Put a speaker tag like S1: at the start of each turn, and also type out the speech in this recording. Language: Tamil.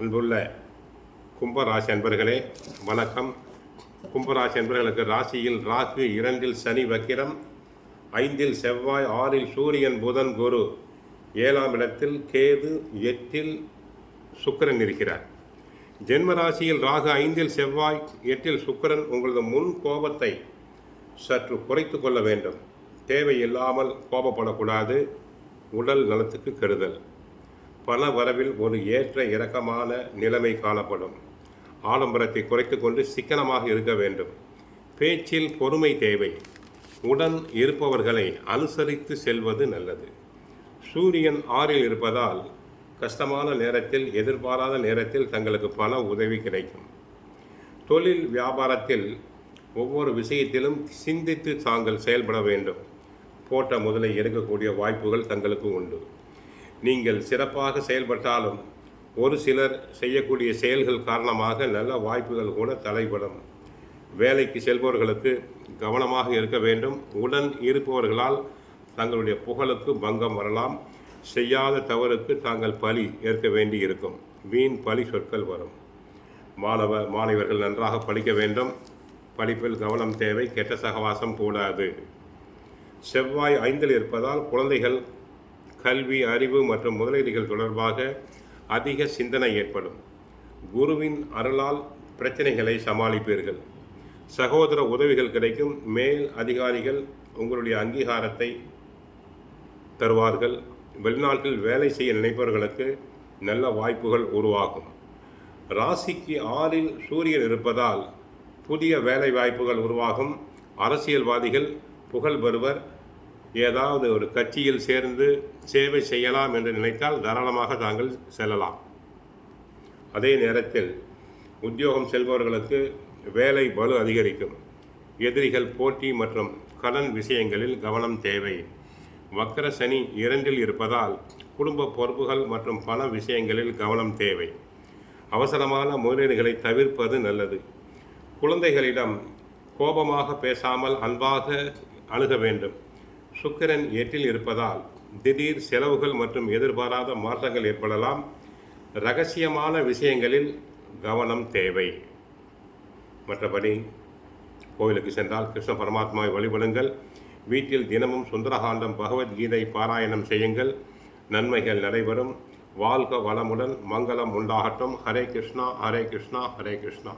S1: அன்புள்ள கும்பராசி அன்பர்களே வணக்கம். கும்பராசி அன்பர்களுக்கு ராசியில் ராகு, 2 சனி வக்கிரம், 5 செவ்வாய், 6 சூரியன், புதன், குரு, 7ஆம் இடத்தில் கேது, 8 சுக்கிரன் இருக்கிறார். ஜென்ம ராசியில் ராகு, 5 செவ்வாய், 8 சுக்கிரன் உங்களது முன் கோபத்தை சற்று குறைத்து கொள்ள வேண்டும். தேவையில்லாமல் கோபப்படக்கூடாது. உடல் நலத்துக்கு கெடுதல். பண வரவில் ஒரு ஏற்ற இறக்கமான நிலைமை காணப்படும். ஆடம்பரத்தை குறைத்து கொண்டு சிக்கனமாக இருக்க வேண்டும். பேச்சில் பொறுமை தேவை. உடன் இருப்பவர்களை அனுசரித்து செல்வது நல்லது. சூரியன் 6 இருப்பதால் கஷ்டமான நேரத்தில், எதிர்பாராத நேரத்தில் தங்களுக்கு பண உதவி கிடைக்கும். தொழில் வியாபாரத்தில் ஒவ்வொரு விஷயத்திலும் சிந்தித்து தாங்கள் செயல்பட வேண்டும். போட்ட முதலை எடுக்கக்கூடிய வாய்ப்புகள் தங்களுக்கு உண்டு. நீங்கள் சிறப்பாக செயல்பட்டாலும் ஒரு சிலர் செய்யக்கூடிய செயல்கள் காரணமாக நல்ல வாய்ப்புகள் கூட தடைபடும். வேலைக்கு செல்பவர்களுக்கு கவனமாக இருக்க வேண்டும். உடன் இருப்பவர்களால் தங்களுடைய புகழுக்கு பங்கம் வரலாம். செய்யாத தவறுக்கு தாங்கள் பழி ஏற்க வேண்டி இருக்கும். வீண் பழி சொற்கள் வரும். மாணவர்கள் நன்றாக படிக்க வேண்டும். படிப்பில் கவனம் தேவை. கெட்ட சகவாசம் கூடாது. செவ்வாய் 5 இருப்பதால் குழந்தைகள் கல்வி, அறிவு மற்றும் முதலீடுகள் தொடர்பாக அதிக சிந்தனை ஏற்படும். குருவின் அருளால் பிரச்சனைகளை சமாளிப்பீர்கள். சகோதர உதவிகள் கிடைக்கும். மேல் அதிகாரிகள் உங்களுடைய அங்கீகாரத்தை தருவார்கள். வெளிநாட்டில் வேலை செய்ய நினைப்பவர்களுக்கு நல்ல வாய்ப்புகள் உருவாகும். ராசிக்கு 6 சூரியன் இருப்பதால் புதிய வேலை வாய்ப்புகள் உருவாகும். அரசியல்வாதிகள் புகழ் பெறுவர். ஏதாவது ஒரு கட்சியில் சேர்ந்து சேவை செய்யலாம் என்று நினைத்தால் தாராளமாக தாங்கள் செல்லலாம். அதே நேரத்தில் உத்தியோகம் செல்பவர்களுக்கு வேலை பளு அதிகரிக்கும். எதிரிகள், போட்டி மற்றும் கடன் விஷயங்களில் கவனம் தேவை. வக்கர சனி 2 இருப்பதால் குடும்ப பொறுப்புகள் மற்றும் பண விஷயங்களில் கவனம் தேவை. அவசரமான முதலீடுகளை தவிர்ப்பது நல்லது. குழந்தைகளிடம் கோபமாக பேசாமல் அன்பாக அணுக வேண்டும். சுக்கிரன் 8 இருப்பதால் திடீர் செலவுகள் மற்றும் எதிர்பாராத மாற்றங்கள் ஏற்படலாம். இரகசியமான விஷயங்களில் கவனம் தேவை. மற்றபடி கோவிலுக்கு சென்றால் கிருஷ்ண பரமாத்மாவை வழிபடுங்கள். வீட்டில் தினமும் சுந்தரகாண்டம், பகவத்கீதை பாராயணம் செய்யுங்கள். நன்மைகள் நடைபெறும். வாழ்க வளமுடன். மங்களம் உண்டாகட்டும். ஹரே கிருஷ்ணா, ஹரே கிருஷ்ணா, ஹரே கிருஷ்ணா.